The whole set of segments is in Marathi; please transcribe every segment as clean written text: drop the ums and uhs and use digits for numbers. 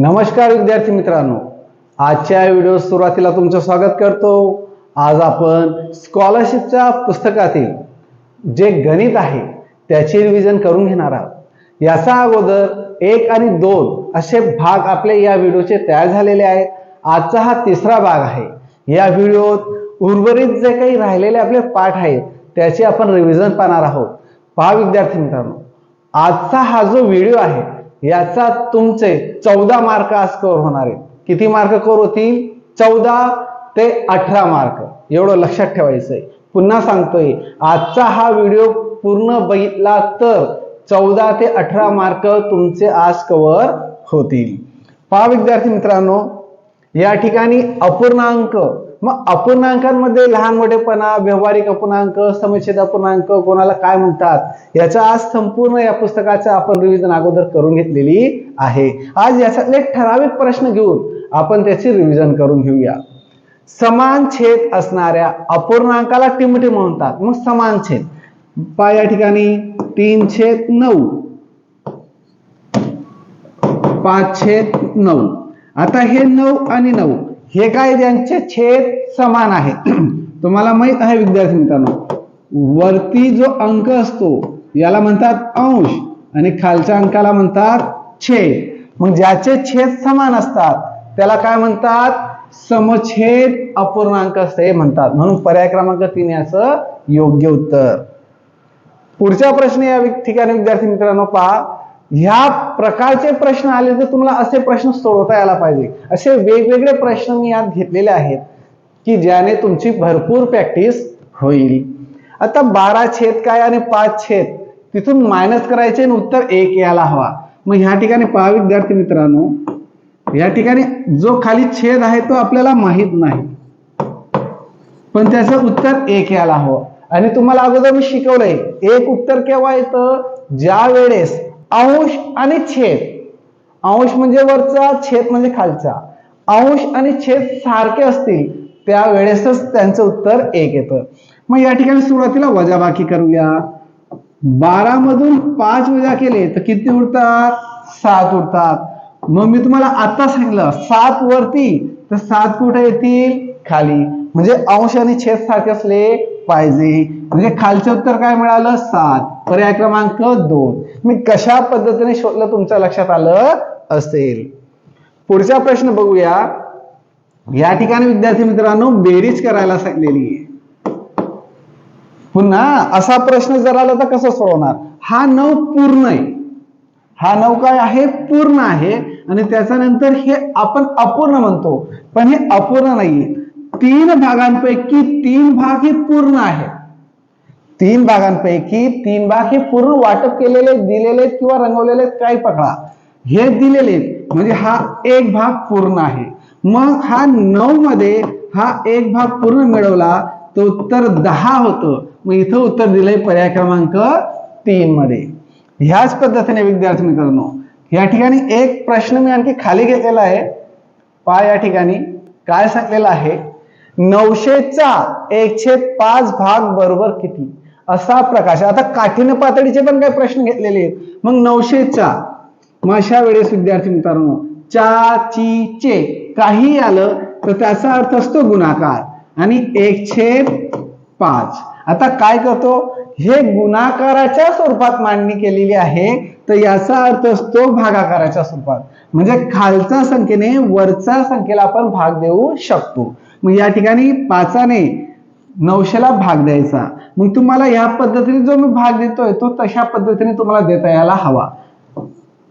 नमस्कार विद्यार्थी मित्रांनो, आजच्या व्हिडिओ सुरुवातीला तुमचं स्वागत करतो। आज आपण स्कॉलरशिपच्या पुस्तकातील जे गणित आहे त्याचे रिव्हिजन करून घेणार आहोत। याचा अगोदर 1 आणि 2 असे भाग आपले या व्हिडिओचे तयार झालेले आहेत। आजचा हा तिसरा भाग आहे। या व्हिडिओत उर्वरित जे काही राहिलेले आपले पाठ आहेत त्याचे आपण रिव्हिजन पाहणार आहोत। पहा विद्यार्थी मित्रांनो, आजचा हा जो व्हिडिओ आहे याचा तुमचे 14 मार्क आज कव्हर होणार आहेत। किती मार्क कव्हर होतील? 14 ते 18 मार्क, एवढं लक्षात ठेवायचं आहे। पुन्हा सांगतोय, आजचा हा व्हिडिओ पूर्ण बघितला तर 14 ते 18 मार्क तुमचे आज कव्हर होतील। पहा विद्यार्थी मित्रांनो, या ठिकाणी अपूर्णांक, मग अपूर्णांकांमध्ये लहान मोठेपणा, व्यावहारिक अपूर्णांक, समुच्चयित अपूर्णांक कोणाला काय म्हणतात याचा आज संपूर्ण या पुस्तकाचा आपण रिव्हिजन अगोदर करून घेतलेली आहे। आज याच्यातले ठराविक प्रश्न घेऊन आपण त्याची रिव्हिजन करून घेऊया। समान छेद असणाऱ्या अपूर्णांकाला टिमटिम म्हणतात। मग समान छेद पहा या ठिकाणी 3/9, 5/9। आता हे 9 आणि 9 हे काय, त्यांचे छेद समान आहे। तुम्हाला माहित आहे विद्यार्थी मित्रांनो, वरती जो अंक असतो याला म्हणतात अंश आणि खालच्या अंकाला म्हणतात छेद। मग ज्याचे छेद समान असतात त्याला काय म्हणतात? समछेद अपूर्णांक असे म्हणतात। म्हणून पर्याय क्रमांक 3 याचं योग्य उत्तर। पुढचा प्रश्न या ठिकाणी विद्यार्थी मित्रांनो पहा, ह्या प्रकारचे प्रश्न आले तर तुम्हाला असे प्रश्न सोडवता यायला पाहिजे। असे वेगवेगळे प्रश्न मी यात घेतलेले आहेत की ज्याने तुमची भरपूर प्रॅक्टिस होईल। आता 12 छेद काय आणि 5 छेद, तिथून मायनस करायचे आणि उत्तर 1 यायला हवा। मग ह्या ठिकाणी पहा विद्यार्थी मित्रांनो, या ठिकाणी जो खाली छेद आहे तो आपल्याला माहित नाही, पण त्याचं उत्तर 1 यायला हवं। आणि तुम्हाला अगोदर मी शिकवलंय, एक उत्तर केव्हा येतं? ज्या वेळेस अंश आणि छेद, अंश म्हणजे वरचा, छेद म्हणजे खालचा, अंश आणि छेद सारखे असतील त्यावेळेसच त्यांचं उत्तर 1 येतं। मग या ठिकाणी सुरुवातीला वजाबाकी करूया। 12 मधून 5 वजा केले तर किती उरतात? 7 उरतात। मग मी तुम्हाला आता सांगितलं 7 वरती तर 7 कुठे येतील? खाली। म्हणजे अंश आणि छेद सारखे असले पाहिजे। म्हणजे खालचं उत्तर काय मिळालं? 7। पर्याय क्रमांक 2 मी कशा पद्धतीने शोधलं तुमच्या लक्षात आलं असेल। पुढचा प्रश्न बघूया। या ठिकाणी विद्यार्थी मित्रांनो बेरीज करायला सांगितलेली आहे। पुन्हा असा प्रश्न जर आला तर कसं सोडवणार? हा 9 पूर्ण आहे, हा 9 काय आहे? पूर्ण आहे। आणि त्याच्यानंतर हे आपण अपूर्ण म्हणतो, पण हे अपूर्ण नाहीये। 3 भागांपैकी 3 भाग हे पूर्ण आहे। 3 भागांपैकी 3 भाग हे पूर्ण वाटप केलेले, दिलेले किंवा रंगवलेले काही पकडा, हे दिलेले म्हणजे हा एक भाग पूर्ण आहे। मग हा 9 मध्ये हा एक भाग पूर्ण मिळवला तर उत्तर 10 होतं। मग इथं उत्तर दिलंय पर्याय क्रमांक 3 मध्ये। ह्याच पद्धतीने विद्यार्थी मित्रांनो या ठिकाणी एक प्रश्न मी आणखी खाली घेतलेला आहे। पहा या ठिकाणी काय सांगितलेलं आहे, 900चा 1/5 भाग बरोबर किती? असा प्रकाश। आता काठीण्य पातळीचे पण काही प्रश्न घेतलेले आहेत। मग 900चा, मग अशा वेळेस विद्यार्थी मित्रांनो चा, ची, चे काही आलं तर त्याचा अर्थ असतो गुणाकार आणि 1/5। आता काय करतो, हे गुणाकाराच्या स्वरूपात मांडणी केलेली आहे तर याचा अर्थ असतो भागाकाराच्या स्वरूपात। म्हणजे खालच्या संख्येने वरच्या संख्येला आपण भाग देऊ शकतो। मग या ठिकाणी 5ने 900ला भाग द्यायचा। मग तुम्हाला या पद्धतीने जो मी भाग देतोय तो तशा पद्धतीने तुम्हाला देता यायला हवा।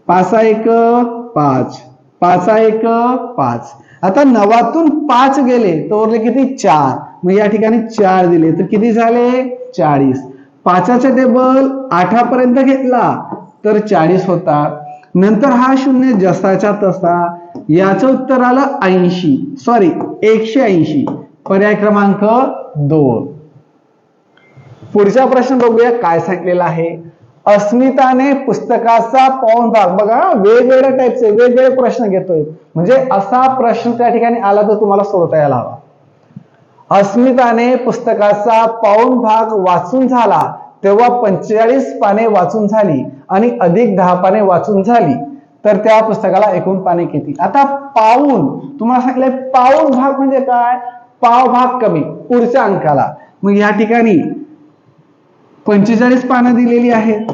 5×1 5, 5×1 5। आता 9तून 5 गेले तर उरले किती? 4। मग या ठिकाणी 4 दिले तर किती झाले? 40। 5चा टेबल 8 पर्यंत घेतला तर 40 होतात। नंतर हा शून्य जसाच्या तसा, याचं उत्तर आलं 80, सॉरी 180। पर्याय क्रमांक 2। पुढचा प्रश्न बघूया काय सांगितलेला आहे। अस्मिताने पुस्तकाचा पाऊण भाग, बघा वेगवेगळ्या टाईपचे वेगवेगळे प्रश्न घेतोय, म्हणजे असा प्रश्न त्या ठिकाणी आला तर तुम्हाला सोडवता यायला हवा। अस्मिताने पुस्तकाचा पाऊण भाग वाचून झाला तेव्हा 45 पाने वाचून झाली आणि अधिक 10 पाने वाचून झाली तर त्या पुस्तकाला एकूण पाने किती. आता पाऊण तुम्हाला सांगितलंय, पाऊण भाग म्हणजे काय, पाव भाग कमी पुढच्या अंकाला. मग या ठिकाणी 45 पानं दिलेली आहेत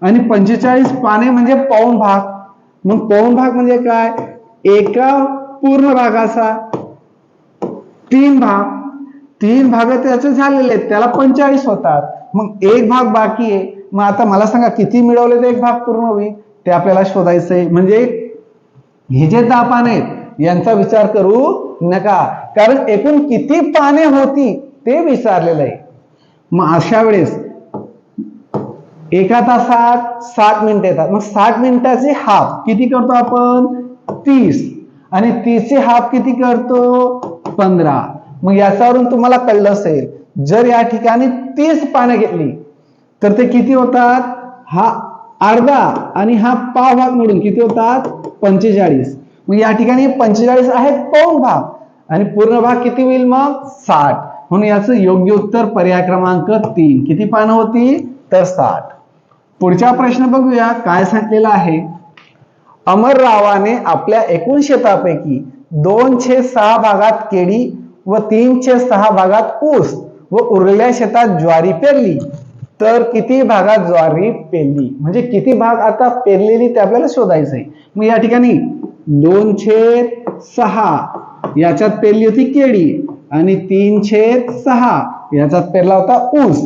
आणि 45 पाने म्हणजे पाऊण भाग. मग पाऊण भाग म्हणजे काय, एका पूर्ण भागाचा 3 भाग. 3 भाग त्याचे झालेले आहेत, त्याला 45 होतात. मग एक भाग बाकी आहे. मग आता मला सांगा किती मिळवले तर एक भाग पूर्ण होईल, ते आपल्याला शोधायचंय. म्हणजे हे जे 10 पाने आहेत यांचा विचार करू नका, कारण एकूण किती पाने होती ते विचारलेलं आहे. मग अशा वेळेस एका तासात 60 मिनिटं येतात. मग 60 मिनिटाचे हाफ किती करतो आपण, 30. आणि 30 चे हाफ किती करतो, 15. मग याच्यावरून तुम्हाला कळलं असेल, जर या ठिकाणी 30 पानं घेतली तर ते किती होतात, हा अर्धा आणि हा पाव भाग मिळून किती होतात, 45. मग या ठिकाणी 45 आहेत पाऊण भाग आणि पूर्ण भाग किती होईल मग 60. म्हणून याचं योग्य उत्तर पर्याय क्रमांक 3. किती पानं होती तर 60. पुढचा प्रश्न बघूया काय सांगितलेलं आहे. अमररावाने आपल्या एकूण शेतापैकी 2/6 भागात केळी व 3/6 भागात ऊस व उरलेल्या शेतात ज्वारी पेरली, तर किती भागात ज्वारी पेरली. म्हणजे किती भाग आता पेरलेली ते आपल्याला शोधायचंय. मग या ठिकाणी 2/6 याच्यात पेरली होती केळी आणि 3/6 याच्यात पेरला होता ऊस.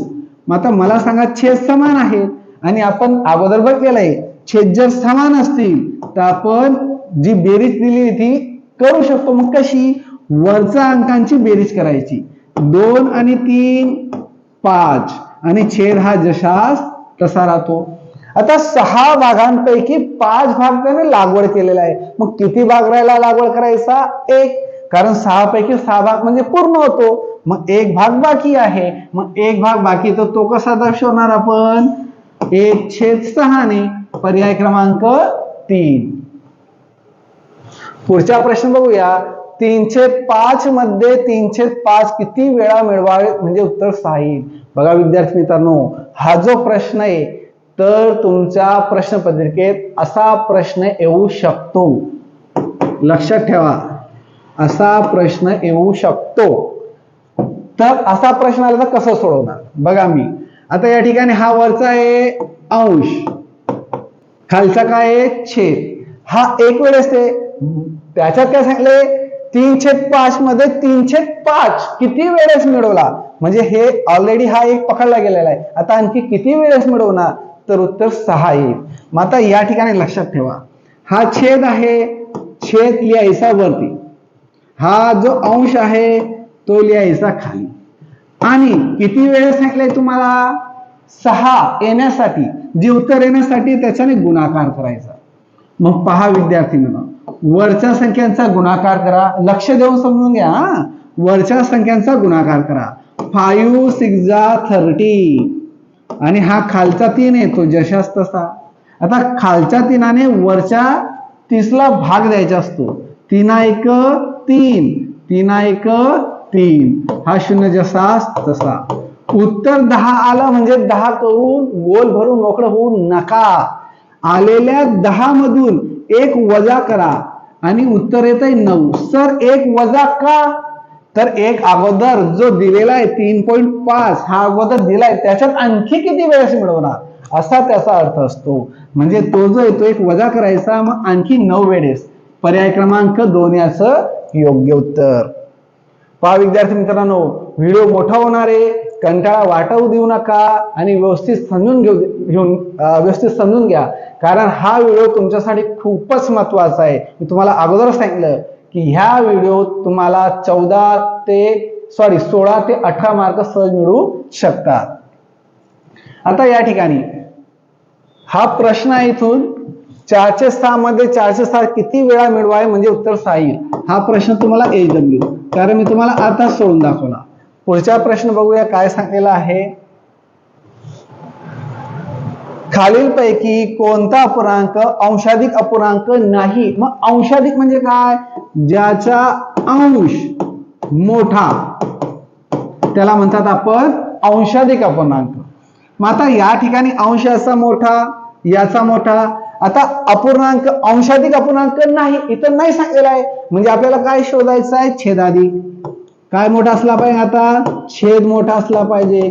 मग आता मला सांगा, छेद समान आहेत आणि आपण अगोदर बघलेलं आहे, छेद जर समान असतील तर आपण जी बेरीज दिली ती करू शकतो. मग कशी, वरच्या अंकांची बेरीज करायची. 2 आणि 3 5 आणि छेद हा जशास तसा राहतो. आता 6 भागांपैकी 5 भाग त्याने लागवड केलेला आहे. मग किती भाग राहिला लागवड करायचा, 1. कारण 6 पैकी 6 भाग म्हणजे पूर्ण होतो. मग 1 भाग बाकी आहे. मग 1 भाग बाकी, तर तो कसा दर्शवणार आपण, 1/6 ने. पर्याय क्रमांक 3. पुढचा प्रश्न बघूया. 3/5 मध्ये 3/5 किती वेळा मिळवावे म्हणजे उत्तर 6 येईल. बघा विद्यार्थी मित्रांनो, हा जो प्रश्न आहे तर तुमच्या प्रश्नपत्रिकेत असा प्रश्न येऊ शकतो. लक्षात ठेवा, असा प्रश्न येऊ शकतो. तर असा प्रश्न आला तर कसं सोडवणार बघा. मी आता या ठिकाणी हा वरचा आहे अंश, खालचा काय आहे छेद. हा एक वेळेस आहे, त्याच्यात काय सांगले 3/5 मध्ये 3/5 किती वेळेस मिळवला, म्हणजे हे ऑलरेडी हा एक पकडला गेलेला आहे. आता आणखी किती वेळेस मिळवणार तर उत्तर 6 येईल. मग आता या ठिकाणी लक्षात ठेवा, हा छेद आहे, छेद लिहायचा वरती, हा जो अंश आहे तो लिहायचा खाली. आणि किती वेळेस सांगितलंय तुम्हाला, 6 येण्यासाठी, जे उत्तर येण्यासाठी त्याच्याने गुणाकार करायचा. मग पहा विद्यार्थ्यांनो, वरच्या संख्यांचा गुणाकार करा. लक्ष देऊन समजून घ्या. वरच्या संख्यांचा गुणाकार करा. 5 6 30 आणि हा खालचा 3 आहे तो जशास तसा. आता खालच्या 3 वरच्या 30 ला भाग द्यायचा असतो. 3 1 3 3 1 3, हा 0 जसास तसा. उत्तर 10 आलं म्हणजे 10 करून गोल भरून मोकळं होऊ नका. आलेल्या 10 मधून 1 वजा करा आणि उत्तर येत आहे 9. सर 1 वजा का, तर 1 अगोदर जो दिलेला आहे 3.5 हा अगोदर दिलाय, त्याच्यात आणखी किती वेळेस मिळवणार असा त्याचा अर्थ असतो. म्हणजे तो जो येतो 1 वजा करायचा, मग आणखी 9 वेळेस. पर्याय क्रमांक 2 याचं योग्य उत्तर. पहा विद्यार्थी मित्रांनो, व्हिडिओ मोठा होणार आहे, कंटाळा वाटवू देऊ नका आणि व्यवस्थित समजून घ्या. कारण हा व्हिडिओ तुमच्यासाठी खूपच महत्वाचा आहे. मी तुम्हाला अगोदर सांगितलं की ह्या व्हिडिओ तुम्हाला 16 ते 18 मार्क सहज मिळू शकतात. आता या ठिकाणी हा प्रश्न आहे, इथून 4/6 मध्ये 4/6 किती वेळा मिळवावे म्हणजे उत्तर 6 येईल. हा प्रश्न तुम्हाला AW, कारण मी तुम्हाला आता सोडून दाखवला. पुढचा प्रश्न बघूया काय सांगितलेला आहे. खालीलपैकी कोणता अपूर्णांक अंशाधिक अपूर्णांक नाही. मग अंशाधिक म्हणजे काय, ज्याचा अंश मोठा त्याला म्हणतात आपण अंशाधिक अपूर्णांक. मग आता या ठिकाणी अंश याचा मोठा, याचा मोठा. आता अपूर्णांक अंशाधिक अपूर्णांक नाही, इथं नाही सांगितलेला आहे, म्हणजे आपल्याला काय शोधायचं आहे? छेदाधिक. काय मोठा असला पाहिजे? आता छेद मोठा असला पाहिजे,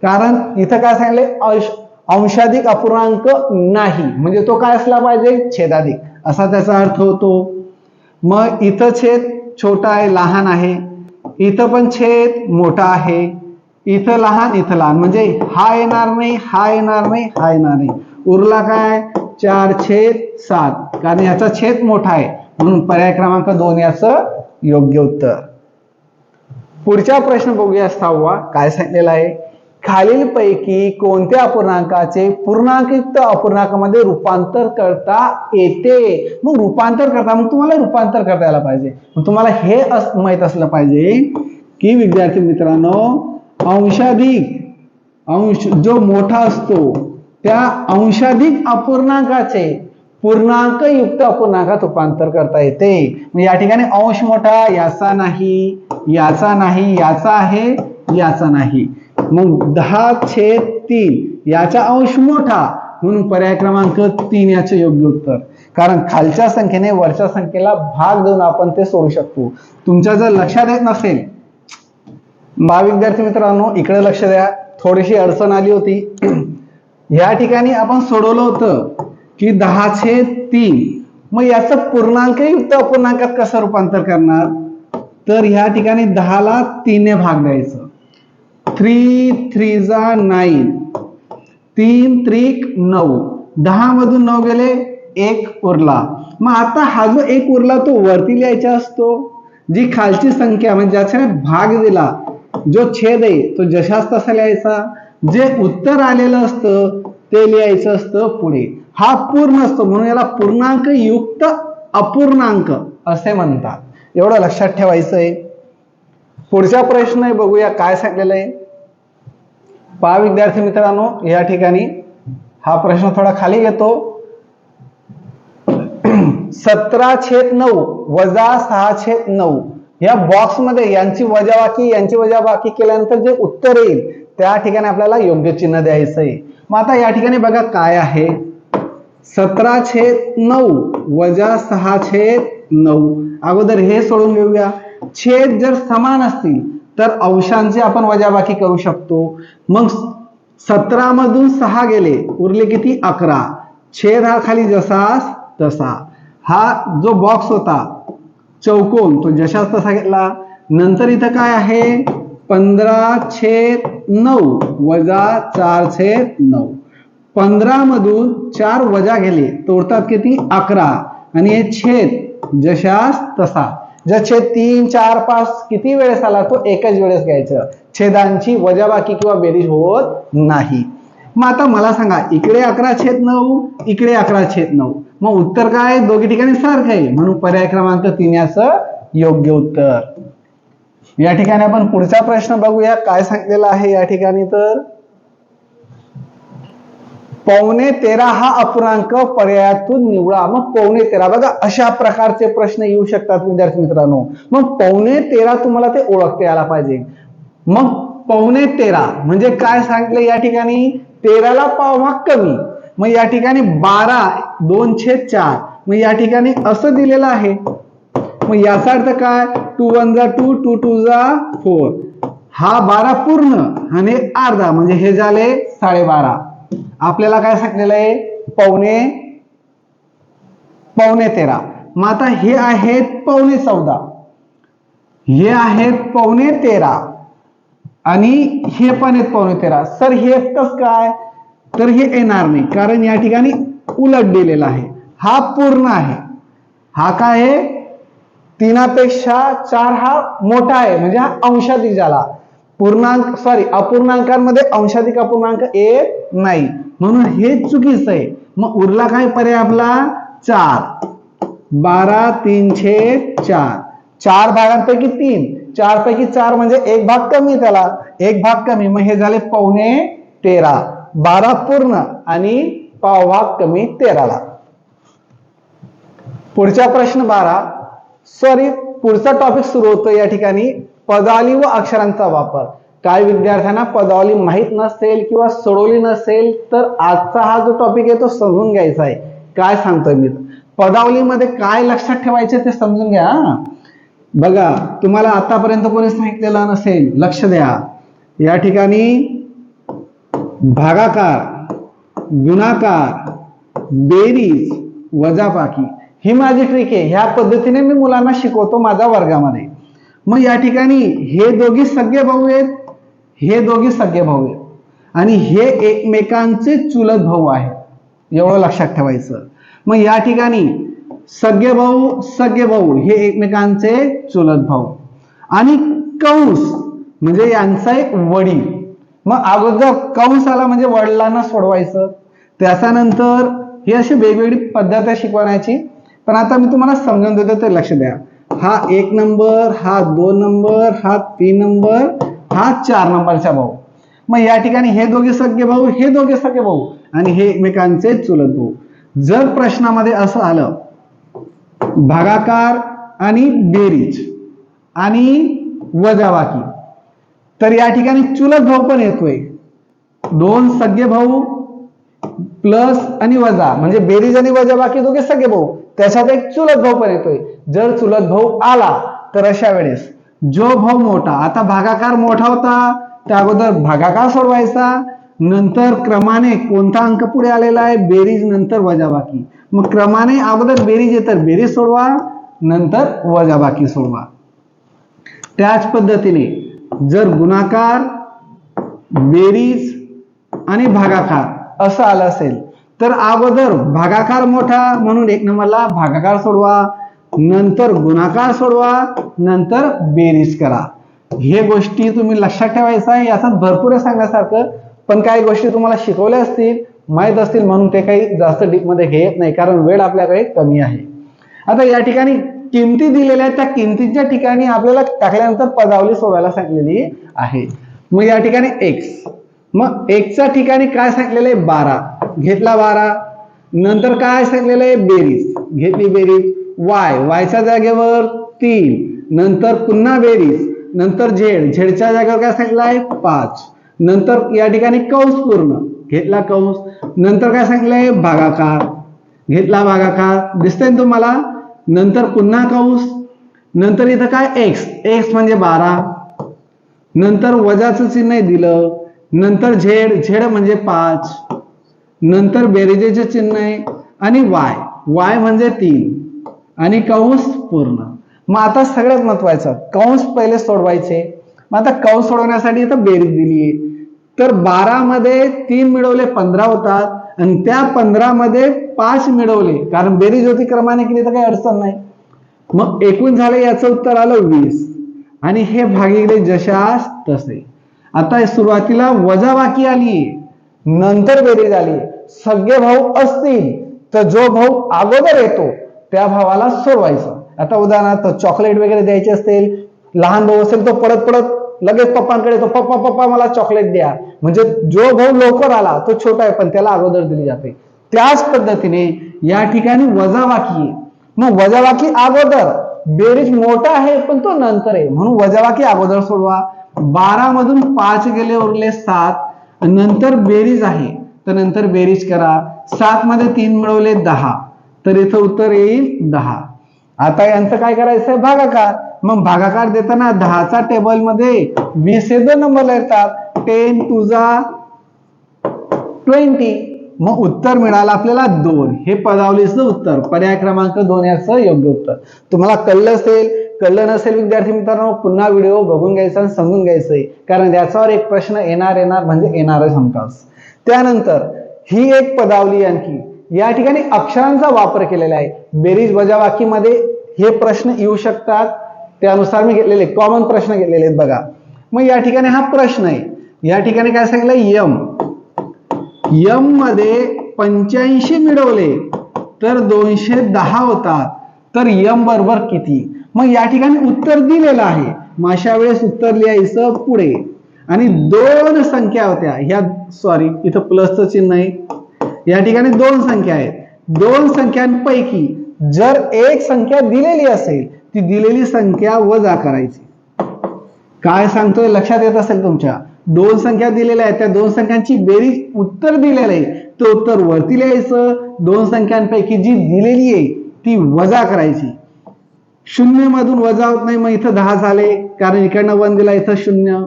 कारण इथं काय सांगितलंय? अंशाधिक अपूर्णांक नाही, म्हणजे तो काय असला पाहिजे? छेदाधिक, असा त्याचा अर्थ होतो. मग इथं छेद छोटा आहे, लहान आहे, इथं पण छेद मोठा आहे, इथं लहान इथं लहान, म्हणजे हा येणार नाही, हा येणार नाही, हा येणार नाही. उरला काय? 4/7, कारण याचा छेद मोठा आहे, म्हणून पर्याय क्रमांक 2 याचं योग्य उत्तर. पुढचा प्रश्न बघूया 6वा. काय सांगितलेला आहे? खालीलपैकी कोणत्या अपूर्णांकाचे पूर्णांकयुक्त अपूर्णांकामध्ये रूपांतर करता येते? मग रूपांतर करता, मग तुम्हाला रूपांतर करता यायला पाहिजे. मग तुम्हाला हे माहित असलं पाहिजे की विद्यार्थी मित्रांनो, अंश जो मोठा असतो त्या अंशाधिक अपूर्णांकाचे पूर्णांकयुक्त अपूर्णांकात रूपांतर करता येते. मग या ठिकाणी अंश मोठा, याचा नाही, याचा नाही, याचा आहे, याचा नाही. मग 10/3 याचा अंश मोठा, म्हणून पर्याय क्रमांक 3 याचे योग्य उत्तर. कारण खालच्या संख्येने वरच्या संख्येला भाग देऊन आपण ते सोडू शकतो. तुमच्या जर लक्षात येत नसेल, विद्यार्थी मित्रांनो इकडे लक्ष द्या, थोडीशी अडचण आली होती. या ठिकाणी आपण सोडवलं होतं की 10/3, मग याचं पूर्णांकयुक्त अपूर्णांकात कसं रूपांतर करणार? तर या ठिकाणी 10ला 3 ने भाग द्यायचं. 3 3 9, 3 3 9, 10 मधून 9 गेले, 1 उरला. मग आता हा जो 1 उरला तो वरती लिहायचा असतो. जी खालची संख्या म्हणजे ज्याच्याने भाग दिला, जो छेद आहे तो जशास तसा लिहायचा. जे उत्तर आलेलं असतं ते लिहायचं असतं पुढे. हा पूर्ण असतो, म्हणून याला पूर्णांक युक्त अपूर्णांक असे म्हणतात. एवढं लक्षात ठेवायचं आहे. पुढचा प्रश्न बघूया काय सांगितलेलं आहे. पहा विद्यार्थी मित्रांनो, या ठिकाणी हा प्रश्न थोडा खाली येतो. 17/9 वजा 6/9 या बॉक्स मध्ये यांची वजाबाकी केल्यानंतर जे उत्तर येईल त्या ठिकाणी आपल्याला योग्य चिन्ह द्यायचं आहे. मग आता या ठिकाणी बघा काय आहे, 17/9 वजा 6/9. अगोदर हे सोडून घेऊया. छेद जर समान असतील तर अंशांची आपण वजाबाकी करू शकतो. मग 17 मधून 6 गेले, उरले किती? 11. छेद हा खाली जसास तसा. हा जो बॉक्स होता चौकोन तो जशास तसा घेतला. नंतर इथं काय आहे? 15/9 वजा 4/9. 15 मधून 4 वजा गेले तो उरतात किती? 11. आणि हे छेद जशास तसा. जर छेद 3 4 5 किती वेळेस आला तो एकच वेळेस घ्यायचं. छेदांची वजाबाकी किंवा बेरीज होत नाही. मग आता मला सांगा, इकडे 11/9, इकडे 11/9, मग उत्तर काय? दोघी ठिकाणी सारखं आहे, म्हणून पर्याय क्रमांक 3 याचं योग्य उत्तर. या ठिकाणी आपण पुढचा प्रश्न बघूया काय सांगितलेला आहे या ठिकाणी. तर 13.25 हा अपूर्णांक पर्यायातून निवडा. मग 13.25 बघा, अशा प्रकारचे प्रश्न येऊ शकतात विद्यार्थी मित्रांनो. मग 13.25 तुम्हाला ते ओळखता यायला पाहिजे. मग 13.25 म्हणजे काय सांगितलं या ठिकाणी? 13ला पावभाग कमी. मग या ठिकाणी 12 2/4. मग या ठिकाणी असं दिलेलं आहे. मग याचा अर्थ काय? 2 1 2 2 2 4. हा 12 पूर्ण आणि अर्धा, म्हणजे हे झाले 12.5. आपल्याला काय सांगितलेलं आहे? 13.25. मग आता हे आहेत 13.15, हे आहेत 13.15 आणि हे पण आहेत 13.15. सर हे कसं काय? तर हे येणार नाही, कारण या ठिकाणी उलट दिलेला आहे. हा पूर्ण आहे, हा काय आहे? 3पेक्षा 4 हा मोठा आहे, म्हणजे हा अंशाधिक झाला. अपूर्णांकांमध्ये अंशाधिक अपूर्णांक येत नाही, म्हणून हे चुकीचं आहे. मग उरला काय पर्याय आपला? 4. 12 3/4. 4 भागांपैकी 3, 4 पैकी 4 म्हणजे एक भाग कमी, त्याला एक भाग कमी. मग हे झाले 13.25. 12 पूर्ण आणि पावभाग कमी 13ला. पुढचा प्रश्न 12. पुढचा टॉपिक सुरू होतो या ठिकाणी पदावली व अक्षरांचा वापर. काय विद्यार्थ्यांना पदावली माहित नसेल किंवा सोडवली नसेल तर आजचा हा जो टॉपिक आहे तो समजून घ्यायचा आहे. काय सांगतोय मी, पदावलीमध्ये काय लक्षात ठेवायचे ते समजून घ्या. बघा, तुम्हाला आतापर्यंत कोणी सांगितलेलं नसेल, लक्ष द्या. या ठिकाणी भागाकार, गुणाकार, बेरीज, वजाबाकी ही माझी ट्रिक आहे. ह्या पद्धतीने मी मुलांना शिकवतो माझ्या वर्गामध्ये. मग या ठिकाणी हे दोघी सगळे भाऊ आहेत, हे दोघी सगळे भाऊ आहेत आणि हे एकमेकांचे चुलत भाऊ आहेत, एवढं लक्षात ठेवायचं. मग या ठिकाणी सगळे भाऊ हे एकमेकांचे चुलत भाऊ आणि कंस म्हणजे यांचा एक वडील. मग अगोदर कंस आला म्हणजे वडिलांना सोडवायचं, त्याच्यानंतर ही अशी वेगवेगळी पद्धत आहे शिकवण्याची. पण आता मी तुम्हाला समजून देतो ते लक्ष द्या. हा 1 नंबर, हा 2 नंबर, हा 3 नंबर, हा 4 नंबरचा भाऊ. मग या ठिकाणी हे दोघे सगळे भाऊ, हे दोघे सगळे भाऊ आणि हे एकमेकांचे चुलत भाऊ. जर प्रश्नामध्ये असं आलं भागाकार आणि बेरीज आणि वजाबाकी, तर या ठिकाणी चुलत भाऊ पण येतोय. 2 सगळे भाऊ प्लस आणि वजा म्हणजे बेरीज आणि वजाबाकी दोघे सगळे भाऊ, त्याच्यात एक चुलत भाऊ पण येतोय. जर चुलत भाऊ आला तर अशा वेळेस जो भाऊ मोठा, आता भागाकार मोठा होता त्या अगोदर भागाकार सोडवायचा, नंतर क्रमाने कोणता अंक पुढे आलेला आहे, बेरीज नंतर वजाबाकी. मग क्रमाने अगोदर बेरीज येतं, बेरीज सोडवा, नंतर वजाबाकी सोडवा. त्याच पद्धतीने जर गुणाकार, बेरीज आणि भागाकार असं आलं असेल तर अगोदर भागाकार मोठा म्हणून 1 नंबरला भागाकार सोडवा, नंतर गुणाकार सोडवा, नंतर बेरीज करा. हे गोष्टी तुम्ही लक्षात ठेवायचं आहे. याच्यात भरपूर आहे सांगण्यासारखं, पण काही गोष्टी तुम्हाला शिकवल्या असतील, माहीत असतील म्हणून ते काही जास्त डीप मध्ये घेत नाही, कारण वेळ आपल्याकडे कमी आहे. आता या ठिकाणी किमती दिलेल्या आहेत, त्या किमतीच्या ठिकाणी आपल्याला टाकल्यानंतर पदावली सोडवायला सांगितलेली आहे. मग या ठिकाणी x, मग x ठिकाणी काय सांगितलेलं आहे 12, घेतला 12. नंतर काय सांगितलेलं आहे बेरीज, घेतली बेरीज. y च्या जागेवर 3, नंतर पुन्हा बेरीज, नंतर झेडच्या जागेवर काय सांगितलं आहे 5. नंतर या ठिकाणी कंस पूर्ण, घेतला कंस. नंतर काय सांगितलं आहे भागाकार, घेतला भागाकार, दिसतंय ना तुम्हाला. नंतर पुन्हा कंस, नंतर इथं काय x म्हणजे 12, नंतर वजाचं चिन्ह दिलं, नंतर झेड म्हणजे 5, नंतर बेरीजेचे चिन्ह आहे आणि y म्हणजे 3 आणि कंस पूर्ण. मग आता सगळ्यात महत्वाचं कंस पहिले सोडवायचे. मग आता कंस सोडवण्यासाठी इथं बेरीज दिली आहे, तर 12 मध्ये 3 मिळवले 15 होतात आणि त्या 15 मध्ये 5 मिळवले, कारण बेरीज होती क्रमाने केली तर काही अडचण नाही. मग एकूण झाले, याचं उत्तर आलं 20 आणि हे भागिले जशास तसे. आता सुरुवातीला वजाबाकी आली, नंतर बेरीज आली. सगळे भाऊ असतील तर जो भाऊ अगोदर येतो त्या भावाला सोडवायचं. आता उदाहरणार्थ चॉकलेट वगैरे द्यायचे असतील, लहान भाऊ असेल तो पडत लगेच पप्पांकडे येतो, पप्पा मला चॉकलेट द्या. म्हणजे जो भाऊ लवकर आला तो छोटा आहे पण त्याला अगोदर दिली जाते. त्याच पद्धतीने या ठिकाणी वजाबाकी आहे. मग वजाबाकी अगोदर, बेरीज मोठा आहे पण तो नंतर आहे म्हणून वजाबाकी अगोदर सोडवा. 12 मधून 5 गेले, उरले 7, नंतर बेरीज आहे तर नंतर बेरीज करा. 7 मध्ये 3 मिळवले 10, तर इथं उत्तर येईल 10. आता यांचं काय करायचंय भागाकार. मग भागाकार देताना 10चा टेबल मध्ये 20 हे 2 नंबरला येतात, 10 टू जा 20. मग उत्तर मिळालं आपल्याला 2. हे पदावलीचं उत्तर, पर्याय क्रमांक 2 याचं योग्य उत्तर. तुम्हाला कळलं नसेल विद्यार्थी मित्रांनो, पुन्हा व्हिडिओ बघून घ्यायचा आणि समजून घ्यायचंय, कारण याच्यावर एक प्रश्न येणार म्हणजे येणारच हमखास. त्यानंतर ही एक पदावली आणखी या ठिकाणी अक्षरांचा वापर केलेला आहे. बेरीज वजाबाकीमध्ये हे प्रश्न येऊ शकतात, त्यानुसार मी घेतलेले कॉमन प्रश्न घेतलेले आहेत बघा. मग या ठिकाणी हा प्रश्न आहे, या ठिकाणी काय सांगितलं यम मध्ये 85 मिळवले तर 210 होतात, तर यम बरोबर किती. मग या ठिकाणी उत्तर दिलेलं आहे, मग अशा वेळेस उत्तर लिहायचं पुढे. आणि 2 संख्या होत्या ह्या, सॉरी इथं प्लसचं चिन्ह आहे, या ठिकाणी 2 संख्या आहेत. 2 संख्यांपैकी जर एक संख्या दिलेली असेल ती दिलेली संख्या वजा करायची. काय सांगतोय लक्षात येत असेल तुमच्या. दोन संख्या दिलेल्या आहेत, त्या दोन संख्यांची बेरीज उत्तर दिलेलं आहे, ते उत्तर वरती लिहायचं. दोन संख्यांपैकी जी दिलेली आहे ती वजा करायची. 0 मधून वजा होत नाही, मग इथं 10 झाले, कारण इकडनं 1 दिला, इथं 0.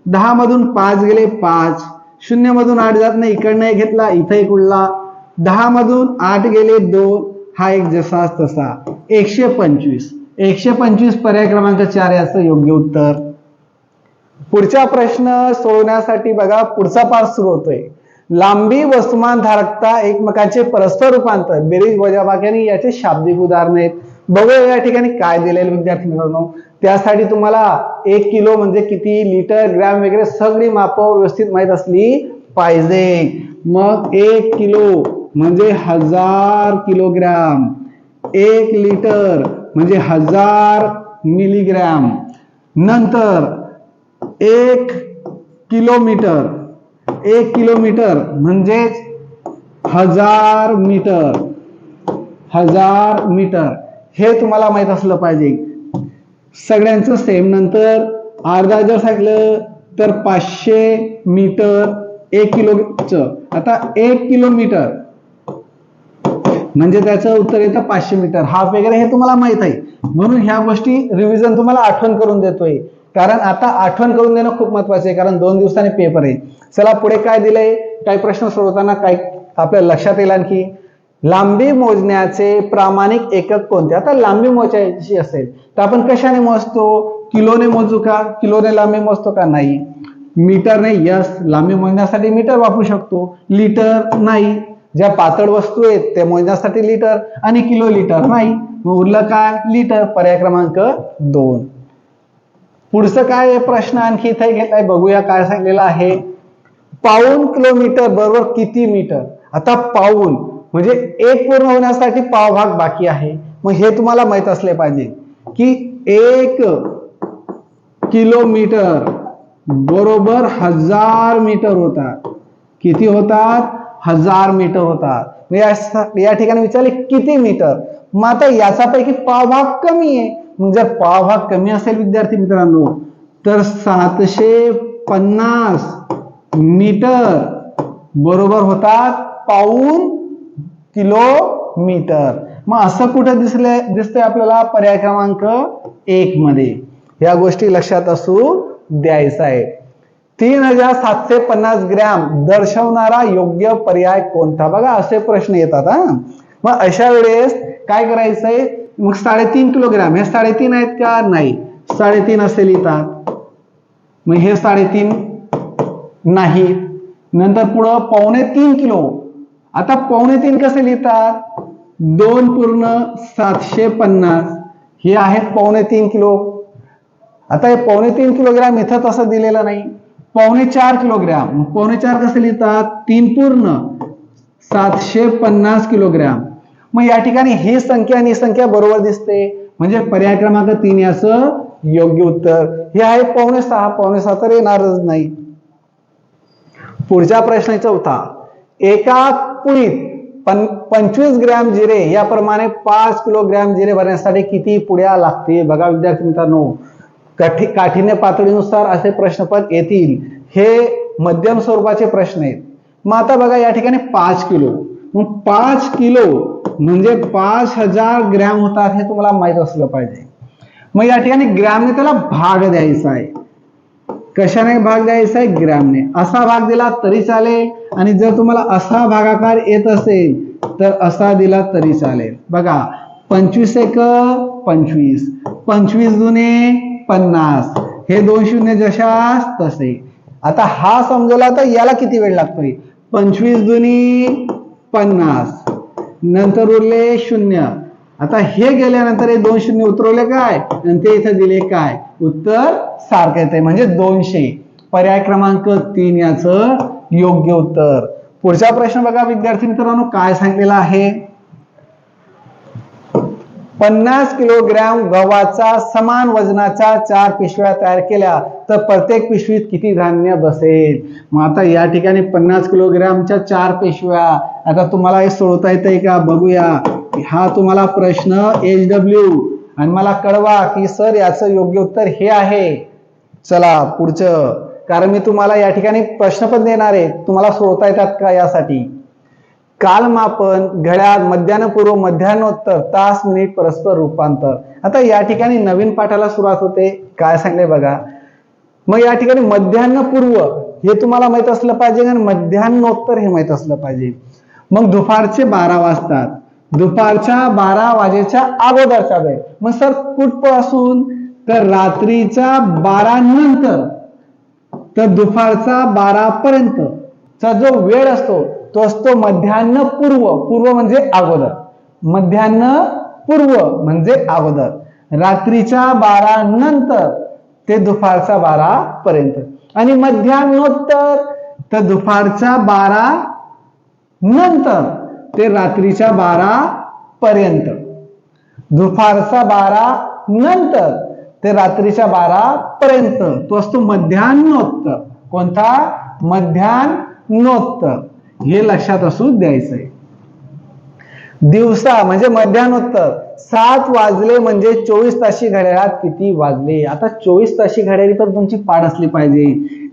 10 मधून 5 गेले 5. 0 मधून 8 जात नाही, इकडनं 1 घेतला, इथं 1 उरला. 10 मधून 8 गेले 2, हा एक जसा तसा. 125. 125 पर्याय क्रमांक 4 याचं योग्य उत्तर. पुढचा प्रश्न सोडवण्यासाठी बघा, पुढचा पाठ सुरू होतोय. लांबी, वस्तुमान, धारकता, एकमेकांचे परस्पर रूपांतर, बेरीज, वजाबाकी आणि याचे शाब्दिक उदाहरण आहेत. बघूया या ठिकाणी काय दिलेलं विद्यार्थी मित्रांनो. त्यासाठी तुम्हाला 1 किलो म्हणजे किती, लिटर, ग्रॅम वगैरे सगळी मापं व्यवस्थित माहित असली पाहिजे. मग 1 किलो म्हणजे 1000 किलोग्रॅम, 1 लिटर म्हणजे 1000 मिलीग्रॅम, नंतर 1 किलोमीटर, 1 किलोमीटर म्हणजेच 1000 मीटर, 1000 मीटर हे तुम्हाला माहित असलं पाहिजे. सगळ्यांचं सेम. नंतर अर्धा जर सांगितलं तर 500 मीटर 1 किलोचं. आता 1 किलोमीटर म्हणजे त्याचं उत्तर येतं 500 मीटर. हाफ वगैरे हे तुम्हाला माहित आहे, म्हणून ह्या गोष्टी रिव्हिजन तुम्हाला आठवण करून देतोय. कारण आता आठवण करून देणं खूप महत्वाचं आहे, कारण 2 दिवसांनी पेपर आहे. चला पुढे काय दिलंय, काही प्रश्न सोडवताना काय आपल्या लक्षात येईल आणखी. लांबी मोजण्याचे प्रामाणिक एकक कोणते. आता लांबी मोजायची असेल तर आपण कशाने मोजतो, किलोने मोजू का, किलोने लांबी मोजतो का, नाही. मीटरने, यस, लांबी मोजण्यासाठी मीटर वापरू शकतो. लिटर नाही, ज्या पातळ वस्तू आहेत ते मोजण्यासाठी लिटर, आणि किलो, लिटर नाही. मग उरलं काय, लिटर. पर्याय क्रमांक 2. पुढचं काय प्रश्न आणखी इथे घेतलाय, बघूया काय सांगितलेलं आहे. पाऊण किलोमीटर बरोबर किती मीटर. आता पाऊण म्हणजे 1 पूर्ण होण्यासाठी पाव भाग बाकी आहे. मग हे तुम्हाला माहित असले पाहिजे की 1 किलोमीटर बरोबर 1000 मीटर होतात. किती होतात, 1000 मीटर होतात. या ठिकाणी विचारले किती मीटर. मग आता याच्यापैकी पाव भाग कमी आहे. मग जर पाव भाग कमी असेल विद्यार्थी मित्रांनो तर 750 मीटर बरोबर होतात पाऊण किलोमीटर. मग असं कुठे दिसतंय आपल्याला, पर्याय क्रमांक 1 मध्ये. या गोष्टी लक्षात असू द्यायचा आहे. 3750 ग्रॅम दर्शवणारा योग्य पर्याय कोणता. बघा असे प्रश्न येतात हा. मग अशा वेळेस काय करायचंय, मग 3.5 किलोग्रॅम हे 3.5 आहेत का, नाही, 3.5 असे लिहितात. मग हे 3.5 नाही. नंतर पुढं 2.25 किलो. आता 2.25 कसे लिहितात, 2.750 हे आहेत 2.25 किलो. आता हे 2.25 किलोग्रॅम इथं तसं दिलेलं नाही. 4.25 किलोग्रॅम, 4.25 कसे लिहितात, 3.750 किलोग्रॅम. मग या ठिकाणी ही संख्या आणि ही संख्या बरोबर दिसते, म्हणजे पर्याय क्रमांक 3 याचं योग्य उत्तर. हे आहे 5.6. 5.6 तर येणारच नाही. पुढचा प्रश्न 4. एका पुळीत 25 ग्रॅम जिरे याप्रमाणे 5 किलोग्रॅम जिरे भरण्यासाठी किती पुड्या लागतील. बघा विद्यार्थी मित्रांनो, काठीण्य पातळीनुसार असे प्रश्न पण येतील. हे मध्यम स्वरूपाचे प्रश्न आहेत. मग आता बघा या ठिकाणी 5 किलो, मग 5 किलो म्हणजे 5000 ग्रॅम होतात, हे तुम्हाला माहित असलं पाहिजे. मग या ठिकाणी ग्रॅमने त्याला भाग द्यायचा आहे. कशाने भाग द्यायचा आहे, ग्रॅमने. असा भाग दिला तरी चालेल, आणि जर तुम्हाला असा भागाकार येत असेल तर असा दिला तरी चालेल. बघा 25 एक 25, 25 दुने 50, हे 2 शून्य जशास तसे. आता हा समजवला तर याला किती वेळ लागतोय, 25 दुनी 50, नंतर उरले 0. आता हे गेल्यानंतर हे 2 शून्य उतरवले काय, आणि ते इथे दिले काय, उत्तर सारखं येते, म्हणजे 200. पर्याय क्रमांक 3 याचं योग्य उत्तर. पुढचा प्रश्न बघा विद्यार्थी मित्रांनो, काय सांगितलेला आहे. 50 किलोग्रॅम गव्हाचा समान वजनाच्या 4 पिशव्या तयार केल्या तर प्रत्येक पिशवीत किती धान्य बसेल. मग आता या ठिकाणी 50 किलोग्रॅमच्या 4 पिशव्या. आता तुम्हाला हे सोडवता येतंय का, बघूया. हा तुम्हाला प्रश्न HW, आणि मला कळवा की सर याचं योग्य उत्तर हे आहे. चला पुढचं कारण मी तुम्हाला या ठिकाणी प्रश्न पण देणार आहे, तुम्हाला सोडवता येतात का यासाठी. कालमापन, घड्याळ, मध्यान्हपूर्व, मध्यान्होत्तर, तास, मिनिट, परस्पर रूपांतर. आता या ठिकाणी नवीन पाठाला सुरुवात होते. काय सांगले बघा. मग या ठिकाणी मध्यान्हपूर्व हे तुम्हाला माहित असलं पाहिजे आणि मध्यान्होत्तर हे माहित असलं पाहिजे. मग दुपारचे 12 वाजतात. दुपारच्या 12 वाजेच्या अगोदरचा वेळ. मग सर कुठपासून, तर रात्रीच्या 12 नंतर तर दुपारचा 12 पर्यंतचा जो वेळ असतो तो असतो मध्यान्ह पूर्व. पूर्व म्हणजे अगोदर. मध्यान्ह पूर्व म्हणजे अगोदर. रात्रीच्या 12 नंतर ते दुपारच्या 12 पर्यंत. आणि मध्यान्होत्तर तर दुपारच्या 12 नंतर ते रात्रीच्या 12 पर्यंत. दुपारच्या 12 नंतर ते रात्रीच्या 12 पर्यंत तो असतो मध्यान्होत्तर. कोणता? मध्यान्होत्तर. हे लक्षात असू द्यायचंय. दिवसा म्हणजे मध्यान्होत्तर. 7 वाजले म्हणजे 24 ताशी घड्याळात किती वाजले. आता 24 ताशी घड्याळी पण तुमची पाठ असली पाहिजे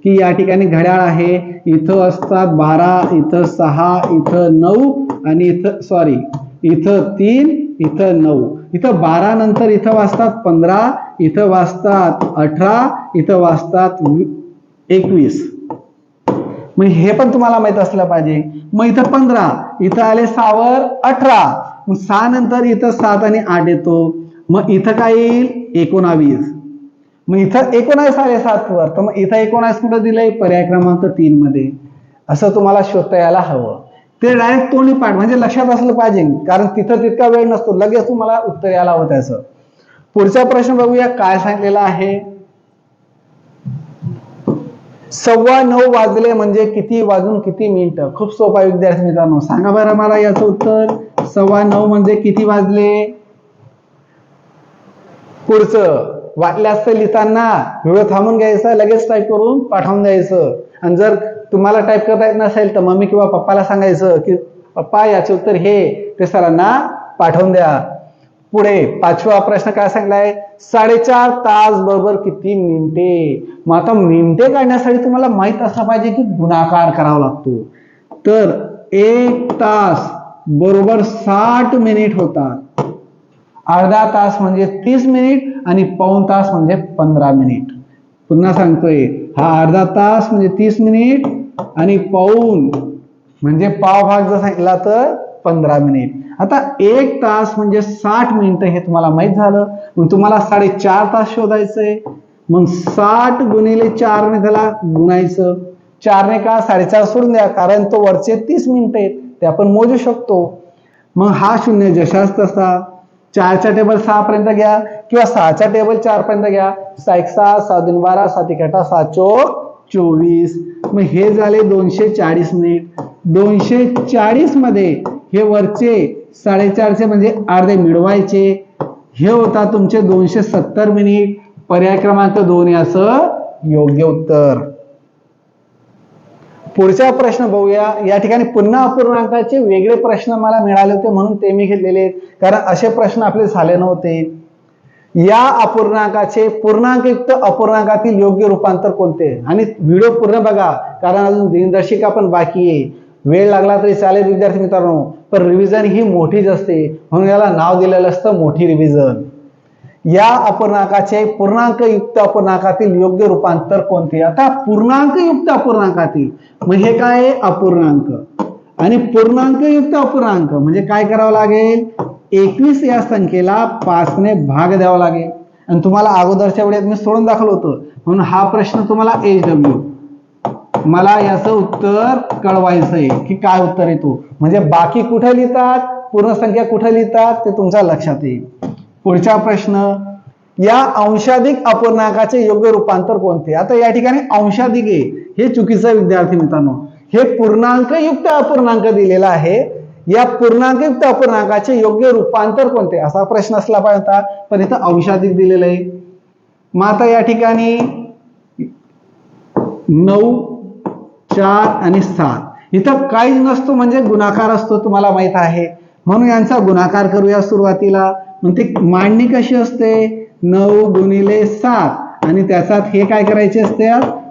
की या ठिकाणी घड्याळ आहे, इथं असतात 12, इथं 6, इथं 9 आणि इथं इथं 3, इथं 9, इथं 12 नंतर इथं वाजतात 15, इथं वाजतात 18, इथं वाजतात 21. मग हे पण तुम्हाला माहित असलं पाहिजे. मग इथं 15, इथं आले 6 वर 18, मग 6 नंतर इथं 7 आणि 8 येतो. मग इथं काय येईल? 19. मग इथं 19 आले 7 वर, तर मग इथं 19 कुठं दिलंय? पर्याय क्रमांक 3 मध्ये. असं तुम्हाला शोधता यायला हवं. ते डायरेक्ट तोंडी पाठ म्हणजे लक्षात असलं पाहिजे, कारण तिथं तितका वेळ नसतो, लगेच तुम्हाला उत्तर यायला हवं त्याचं. पुढचा प्रश्न बघूया काय सांगितलेला आहे. 9:15 वाजले म्हणजे किती वाजून किती मिनिटं. खूप सोपा विद्यार्थी मित्रांनो, सांगा बरं मला याचं उत्तर. 9:15 म्हणजे किती वाजले. पुढचं वाटल्यास लिहिताना व्हिडिओ थांबून घ्यायचा, लगेच टाईप करून पाठवून द्यायचं. आणि जर तुम्हाला टाईप करता येत नसेल तर मम्मी किंवा पप्पाला सांगायचं की पप्पा याचे उत्तर हे, ते सरांना पाठवून द्या. पुढे 5वा प्रश्न काय सांगलाय. 4.5 तास बरोबर किती मिनिटे. मग आता मिनिटे काढण्यासाठी तुम्हाला माहित असलं पाहिजे की गुणाकार करावा लागतो. तर 1 तास बरोबर 60 मिनिट होतात. अर्धा तास म्हणजे 30 मिनिट आणि पाऊण तास म्हणजे 15 मिनिट. पुन्हा सांगतोय, हा अर्धा तास म्हणजे 30 मिनिट आणि पाऊण म्हणजे पाव भाग जर सांगितला तर 15 मिनिट. आता 1 तास म्हणजे 60 मिनिटं हे तुम्हाला माहित झालं. मग तुम्हाला 4.5 तास शोधायचंय. मग 60 गुणिले 4 ने त्याला गुणायचं. 4 ने का 4.5 सोडून द्या, कारण तो वरचे 30 मिनिटं आहेत ते आपण मोजू शकतो. मग हा शून्य जशाच तसा 4च्या टेबल 6 पर्यंत घ्या किंवा 6च्या टेबल 4 पर्यंत घ्या. 6 6 6 2 12 7 1 8 7 4 24. मग हे झाले 240 मिनिट. 240 मध्ये हे वरचे 4.5चे म्हणजे अर्धे मिळवायचे. हे होता तुमचे 270 मिनिट. पर्याय क्रमांक 2 असं योग्य उत्तर. पुढचा प्रश्न बघूया. या ठिकाणी पुन्हा अपूर्णांकाचे वेगळे प्रश्न मला मिळाले होते म्हणून ते मी घेतलेले, कारण असे प्रश्न आपले झाले नव्हते. या अपूर्णांकाचे पूर्णांकयुक्त अपूर्णांकातील योग्य रूपांतर कोणते. आणि व्हिडिओ पूर्ण बघा, कारण अजून दिनदर्शिका पण बाकी आहे. वेळ लागला तरी चालेल विद्यार्थी मित्रांनो, पण रिव्हिजन ही मोठीच असते म्हणून याला नाव दिलेलं असतं मोठी रिव्हिजन. या अपूर्णांकाचे पूर्णांकयुक्त अपूर्णांकातील योग्य रूपांतर कोणते. आता पूर्णांकयुक्त अपूर्णांकातील मग हे काय आहे? अपूर्णांक. आणि पूर्णांकयुक्त अपूर्णांक म्हणजे काय करावं लागेल. 21 या संख्येला 5 ने भाग द्यावा लागेल. आणि तुम्हाला अगोदरच्या वेळेत मी सोडून दाखवलं होतं म्हणून हा प्रश्न तुम्हाला HW. मला याचं उत्तर कळवायचंय की काय उत्तर येतो. म्हणजे बाकी कुठे लिहितात, पूर्ण संख्या कुठे लिहितात ते तुमच्या लक्षात येईल. पुढचा प्रश्न. या अंशाधिक अपूर्णांकाचे योग्य रूपांतर कोणते. आता या ठिकाणी अंशाधिक आहे हे चुकीचं विद्यार्थी मित्रांनो. हे पूर्णांकयुक्त अपूर्णांक दिलेला आहे. या पूर्णांकयुक्त अपूर्णांकाचे योग्य रूपांतर कोणते असा प्रश्न असला पाहिजे होता, पण इथं अंशाधिक दिलेलं आहे. मग आता या ठिकाणी 9 4 आणि 7 इथं काहीच नसतो म्हणजे गुणाकार असतो, तुम्हाला माहित आहे. म्हणून यांचा गुणाकार करूया सुरुवातीला. मग ती मांडणी कशी असते. 9 गुणिले 7 आणि त्याच्यात हे काय करायचे असते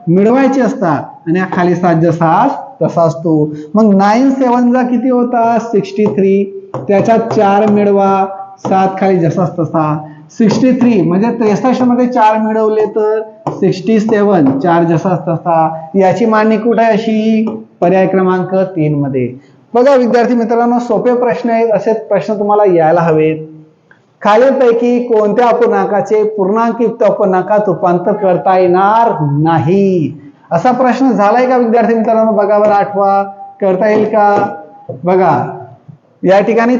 मिळवायचे असतात आणि खाली 7 जसाच तसा असतो. मग 9 7 जा किती होता 63, त्याच्यात 4 मिळवा, 7 खाली जसाच तसा 63 म्हणजे 63 मध्ये 4 मिळवले तर 67, 4 जसाच तसा. याची मांडणी कुठे आहे अशी पर्याय क्रमांक 3 मध्ये. बघा विद्यार्थी मित्रांनो, सोपे प्रश्न आहेत, असे प्रश्न तुम्हाला यायला हवेत. खालीलपैकी कोणत्या अपूर्णांकाचे पूर्णांकयुक्त अपूर्णांकात रूपांतर करता येणार नाही, असा प्रश्न झालाय का विद्यार्थी मित्रांनो? बघा बरं, आठवा. करता येईल का? बघा या ठिकाणी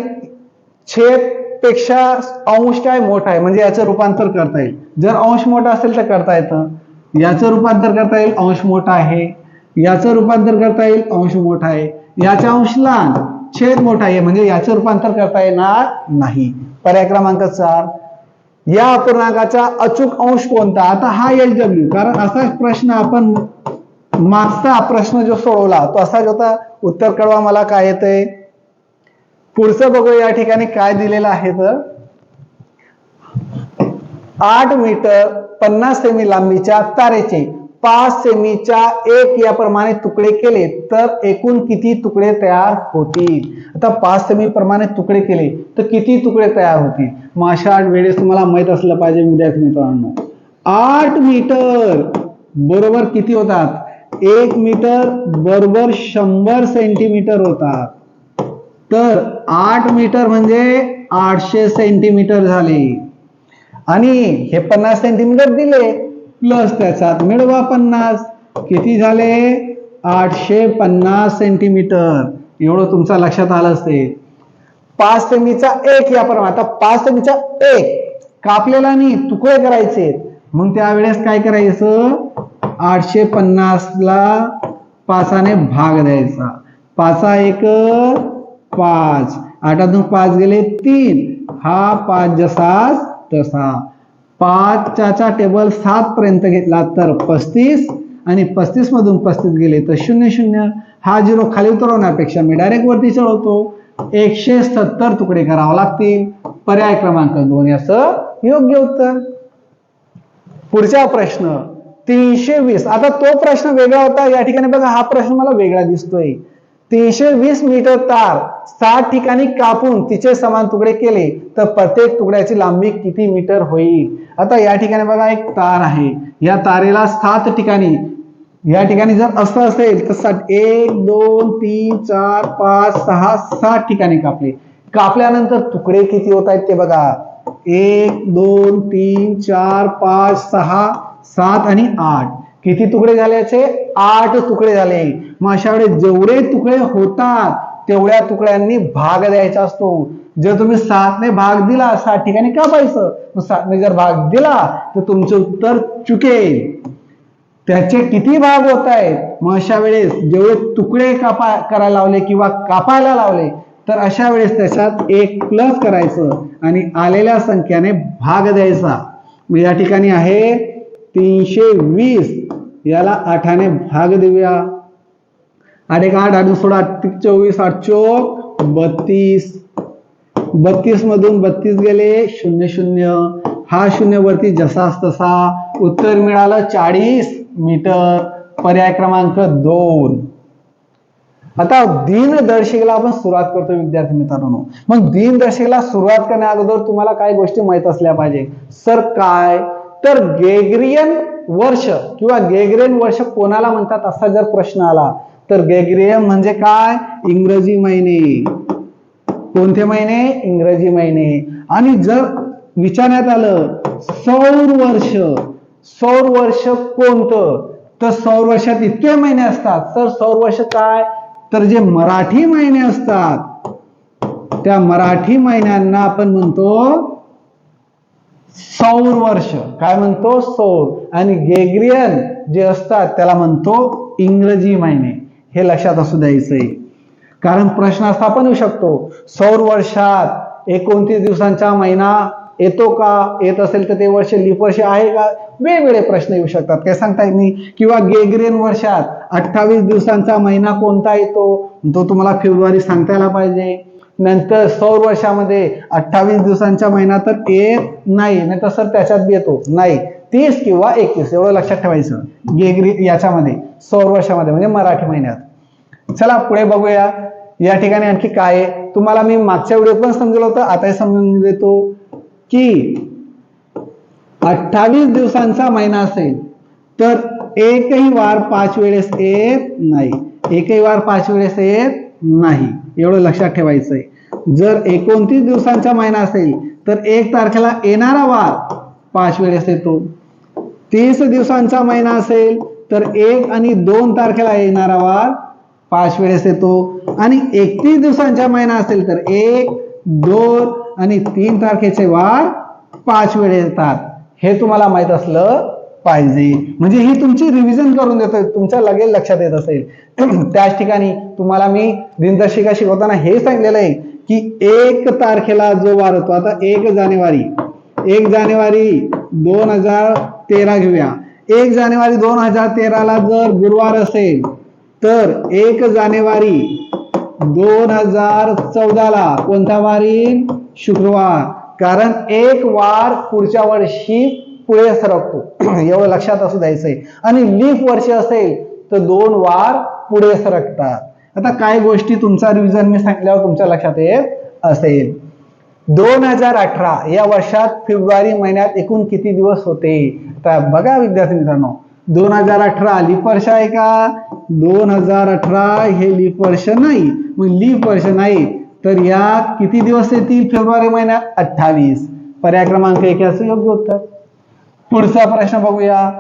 छेद पेक्षा अंश काय मोठा आहे म्हणजे याचं रूपांतर करता येईल. जर अंश मोठा असेल तर करता येतं. याचं रूपांतर करता येईल, अंश मोठा आहे. याचं रूपांतर करता येईल, अंश मोठा आहे. याचा अंश लहान, छेद मोठा आहे म्हणजे याचं रूपांतर करता येणार नाही. पर्याय क्रमांक 4. या अपूर्णांकाचा अचूक अंश कोणता? आता हा LW, कारण असाच प्रश्न आपण मागचा प्रश्न जो सोडवला तो असाच होता. उत्तर कळवा मला काय येतंय. पुढचं बघू या ठिकाणी काय दिलेलं आहे तर 8 मीटर 50 सेमी लांबीच्या तारेचे 5 सेमीच्या 1 याप्रमाणे तुकडे केले तर एकूण किती तुकडे तयार होतील? आता 5 सेमी प्रमाणे तुकडे केले तर किती तुकडे तयार होतील? मग अशा वेळेस तुम्हाला माहित असलं पाहिजे विद्यार्थी मित्रांनो, 8 मीटर बरोबर किती होतात? 1 मीटर बरोबर 100 सेंटीमीटर होतात. तर 8 मीटर म्हणजे 800 सेंटीमीटर झाले आणि हे 50 सेंटीमीटर दिले प्लस त्याच्यात मिळवा 50, किती झाले? 850 सेंटीमीटर. एवढं तुमच्या लक्षात आलं असेल. 5 सेमीचा 1 याप्रमाणे, आता 5 सेमीचा 1 कापलेला नाही, तुकडे करायचे. मग त्यावेळेस काय करायचं? 850 ला 5 ने भाग द्यायचा. 5 1 5, 8 5 गेले 3, हा 5 जसाच तसा. 5 चा टेबल 7 पर्यंत घेतला तर 35 आणि 35 मधून 35 गेले तर 0 0. हा 0 खाली उतरवण्यापेक्षा मी डायरेक्ट वरती चढवतो. 170 तुकडे करावे लागतील. पर्याय क्रमांक 2 याचं योग्य उत्तर. पुढचा प्रश्न 320. आता तो प्रश्न वेगळा होता, या ठिकाणी बघा हा प्रश्न मला वेगळा दिसतोय. 320 मीटर तार 60 ठिकाणी कापून तिचे समान तुकडे केले तर प्रत्येक तुकड्याची लांबी किती मीटर होईल? आता या ठिकाणी बघा एक तार आहे, या तारेला 7 ठिकाणी, या ठिकाणी जर असं असेल तर 1 2 3 4 5 6 7 ठिकाणी कापले. कापल्यानंतर तुकडे किती होत आहेत ते बघा. 1 2 3 4 5 6 7 आणि 8. किती तुकडे झाले याचे? 8 तुकडे झाले. मग अशा वेळेस जेवढे तुकडे होतात तेवढ्या तुकड्यांनी भाग द्यायचा असतो. जर तुम्ही 7 ने भाग दिला, 7 ठिकाणी कापायचं, मग 7 ने जर भाग दिला तर तुमचं उत्तर चुकेल. त्याचे किती भाग होत आहेत? मग अशा वेळेस जेवढे तुकडे करायला लावले किंवा कापायला लावले तर अशा वेळेस त्याच्यात 1 प्लस करायचं आणि आलेल्या संख्याने भाग द्यायचा. मग या ठिकाणी आहे 320, याला 8 ने भाग देऊया. 8 1 8, 8 16, 8 24, 8 चोक 32. 32 मधून 32 गेले 0 0, हा 0 वरती जसाच तसा. उत्तर मिळालं 40 मीटर. पर्याय क्रमांक 2. आता दिनदर्शिकेला आपण सुरुवात करतो विद्यार्थी मित्रांनो. मग दिनदर्शिकेला सुरुवात करण्या अगोदर तुम्हाला काही गोष्टी माहित असल्या पाहिजे. सर काय? तर ग्रेगोरियन वर्ष किंवा ग्रेगोरियन वर्ष कोणाला म्हणतात असा जर प्रश्न आला तर ग्रेगोरियन म्हणजे काय? इंग्रजी महिने. कोणते महिने? इंग्रजी महिने. आणि जर विचारण्यात आलं सौर वर्ष, सौर वर्ष कोणतं? तर सौर वर्षात इतके महिने असतात. तर सौर वर्ष काय? तर जे मराठी महिने असतात त्या मराठी महिन्यांना आपण म्हणतो सौर वर्ष. काय म्हणतो? सौर. आणि ग्रेगोरियन जे असतात त्याला म्हणतो इंग्रजी महिने. हे लक्षात असू द्यायचंय, कारण प्रश्न असा पण येऊ शकतो, सौर वर्षात 29 दिवसांचा महिना येतो का? येत असेल तर ते वर्ष लीप वर्ष आहे का? वेगवेगळे प्रश्न येऊ शकतात, काय सांगता येत नाही. किंवा ग्रेगोरियन वर्षात 28 दिवसांचा महिना कोणता येतो? तो तुम्हाला फेब्रुवारी सांगता यायला पाहिजे. नंतर सौर वर्षामध्ये 28 दिवसांचा महिना तर येत नाही, नाही तर सर त्याच्यात बी येतो नाही, 30 किंवा 31 एवढं लक्षात ठेवायचं गेगरी याच्यामध्ये सौर वर्षामध्ये म्हणजे मराठी महिन्यात. चला पुढे बघूया या ठिकाणी आणखी काय आहे. तुम्हाला मी मागच्या व्हिडिओत पण समजलं होतं, आताही समजून देतो की 28 दिवसांचा महिना असेल तर एकही वार 5 वेळेस येत नाही, एकही वार 5 वेळेस येत नाही, एवढं लक्षात ठेवायचंय. जर 29 दिवसांचा महिना असेल तर 1 तारखेला येणारा वार 5 वेळेस येतो. 30 दिवसांचा महिना असेल तर 1 आणि 2 तारखेला येणारा वार 5 वेळेस येतो. आणि 31 दिवसांचा महिना असेल तर 1, 2 आणि 3 तारखेचे वार 5 वेळेस येतात. हे तुम्हाला माहित असलं पाहिजे, म्हणजे ही तुमची रिव्हिजन करून देतोय, तुमच्या लगेच लक्षात येत असेल. त्याच ठिकाणी तुम्हाला मी दिनदर्शिका शिकवताना हे सांगितलेलं आहे की 1 तारखेला जो वार होतो, आता 1 जानेवारी 2013 घेऊया. 1 जानेवारी 2013 जर गुरुवार असेल तर 1 जानेवारी 2014 कोणता वार येईल? शुक्रवार. कारण एक वार पुढच्या वर्षी पुढे सरकतो एवढं लक्षात असू द्यायचंय. आणि लीफ वर्ष असेल तर 2 वार पुढे सरकतात. आता काय गोष्टी तुमचा रिव्हिजन मी सांगितल्यावर तुमच्या लक्षात येत असेल. 2018 या वर्षात फेब्रुवारी महिन्यात एकूण किती दिवस होते? आता बघा विद्यार्थी मित्रांनो, 2018 लीप वर्ष आहे का? 2018 हे लीप वर्ष नाही. मग लीप वर्ष नाही तर यात किती दिवस येतील फेब्रुवारी महिन्यात? 28. पर्याय क्रमांक 1 याचं योग्य उत्तर. पुढचा प्रश्न बघूया.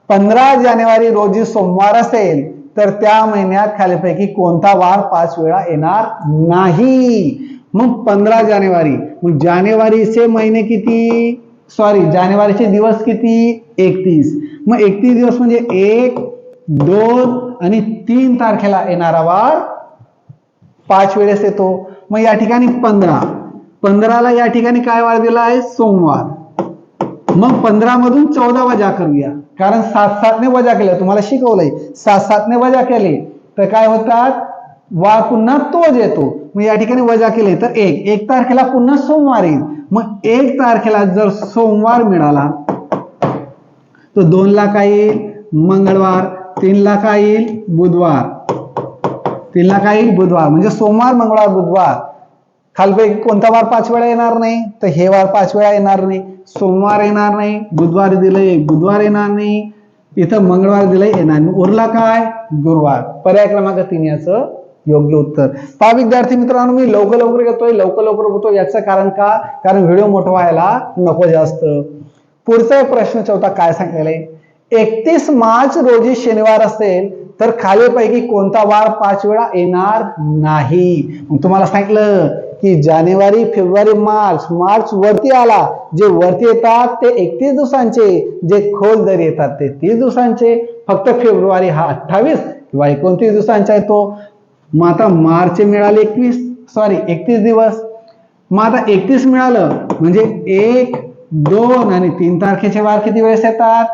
15 जानेवारी रोजी सोमवार असेल तर त्या महिन्यात खालीलपैकी कोणता वार 5 वेळा येणार नाही? मग 15 जानेवारी, मग जानेवारीचे महिने किती? जानेवारीचे दिवस किती? 31. मग 31 दिवस म्हणजे 1, 2 आणि 3 तारखेला येणारा वार 5 वेळेस येतो. मग या ठिकाणी 15ला या ठिकाणी काय वार दिला आहे? सोमवार. मग 15 मधून 14 वजा करूया, कारण 7 ने वजा केलं, तुम्हाला शिकवलंय 7 ने वजा केले तर काय होतात? वार पुन्हा तोच येतो. मग या ठिकाणी वजा केले तर 1 तारखेला पुन्हा सोमवार येईल. मग 1 तारखेला जर सोमवार मिळाला तर 2 ला काय येईल? मंगळवार. 3 ला काय येईल? बुधवार. 3 ला काय येईल? बुधवार. म्हणजे सोमवार, मंगळवार, बुधवार. खालपैकी कोणता वार 5 वेळा येणार नाही? तर हे वार 5 वेळा येणार नाही. सोमवार येणार नाही, बुधवार दिलंय, बुधवार येणार नाही, इथं मंगळवार दिलंय, येणार नाही. उरला काय? गुरुवार. पर्याय क्रमांक 3 याचं योग्य उत्तर. पहा विद्यार्थी मित्रांनो, मी लवकर घेतोय, लवकर होतो. याचं कारण का? कारण व्हिडिओ मोठा व्हायला नको जास्त. पुढचा प्रश्न 4 काय सांगितलेला आहे? 31 मार्च रोजी शनिवार असेल तर खालीलपैकी कोणता वार 5 वेळा येणार नाही? मग तुम्हाला सांगितलं की जानेवारी, फेब्रुवारी, मार्च वरती आला, जे वरती येतात ते 31 दिवसांचे, जे खोल दरी येतात ते 30 दिवसांचे. फक्त फेब्रुवारी हा 28 किंवा 29 दिवसांचा येतो. मग आता मार्च मिळाले 31 दिवस. मग आता 31 मिळालं म्हणजे 1, 2 आणि 3 तारखेचे वार किती वेळेस येतात?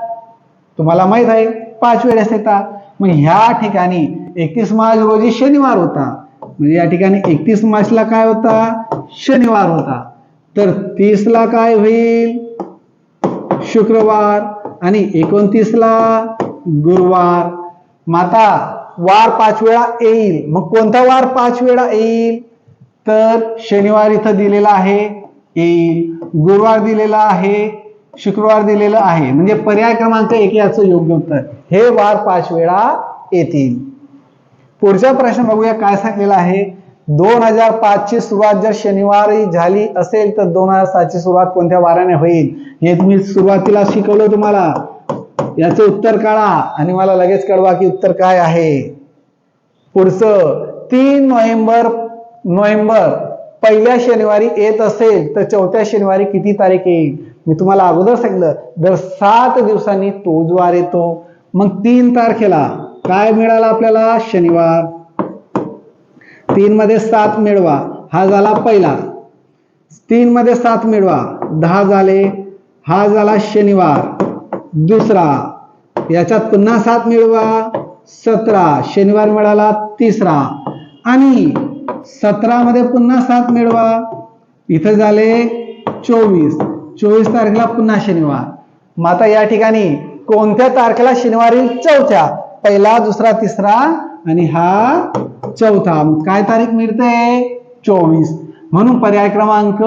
तुम्हाला माहित आहे 5 वेळेस येतात. मग ह्या ठिकाणी 31 मार्च रोजी शनिवार होता, म्हणजे या ठिकाणी 31 मार्चला काय होता? शनिवार होता. तर 30 ला काय होईल? शुक्रवार. आणि 29 ला गुरुवार. मग आता वार 5 वेळा येईल. मग कोणता वार 5 वेळा येईल? तर शनिवार इथं दिलेला आहे, येईल. गुरुवार दिलेला आहे, शुक्रवार दिलेलं आहे. म्हणजे पर्याय क्रमांक 1 याचं योग्य उत्तर. हे वार 5 वेळा येतील. पुढचा प्रश्न बघूया काय सांगितलेला आहे. 2005 ची सुरुवात जर शनिवारी झाली असेल तर 2007 ची सुरुवात कोणत्या वाराने होईल? हे मी सुरुवातीला शिकवलं तुम्हाला. याचं उत्तर काढा आणि मला लगेच कळवा की उत्तर काय आहे. पुढचं 3 नोव्हेंबर पहिल्या शनिवारी येत असेल तर 4थ्या शनिवारी किती तारीख येईल? मी तुम्हाला अगोदर सांगितलं, दर 7 दिवसांनी तोच वार येतो. मग 3 तारखेला काय मिळाला आपल्याला? शनिवार. 3 मध्ये 7 मिळवा, हा झाला पहिला. 3 मध्ये 7 मिळवा, 10 झाले, हा झाला शनिवार. दुसरा, याच्यात पुन्हा 7 मिळवा, 17. शनिवार मिळाला तिसरा. आणि 17 मध्ये पुन्हा 7 मिळवा, इथे झाले 24 तारखेला पुन्हा शनिवार. मग आता या ठिकाणी कोणत्या तारखेला शनिवार येईल? चौथ्या. पहिला, दुसरा, तिसरा आणि हा चौथा. काय तारीख मिळते? 24. म्हणून पर्याय क्रमांक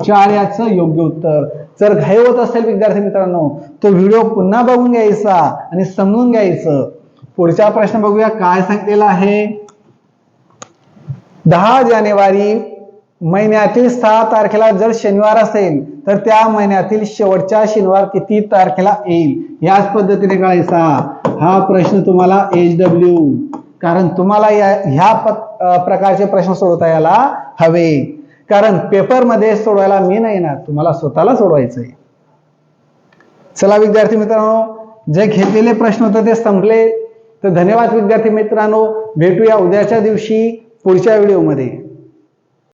4 याचं योग्य उत्तर. जर घाई होत असेल विद्यार्थी मित्रांनो तो व्हिडिओ पुन्हा बघून घ्यायचा आणि समजून घ्यायचं. पुढचा प्रश्न बघूया काय सांगितलेला आहे. 10 जानेवारी महिन्यातील 6 तारखेला जर शनिवार असेल तर त्या महिन्यातील शेवटचा शनिवार किती तारखेला येईल? याच पद्धतीने कळायचा. हा प्रश्न तुम्हाला HW, कारण तुम्हाला ह्या प्रकारचे प्रश्न सोडवता यायला हवे, कारण पेपर मध्ये सोडवायला मी नाही येणार, तुम्हाला स्वतःला सोडवायचंय. चला विद्यार्थी मित्रांनो, जे घेतलेले प्रश्न होते ते संपले. तर धन्यवाद विद्यार्थी मित्रांनो, भेटूया उद्याच्या दिवशी पुढच्या व्हिडिओमध्ये.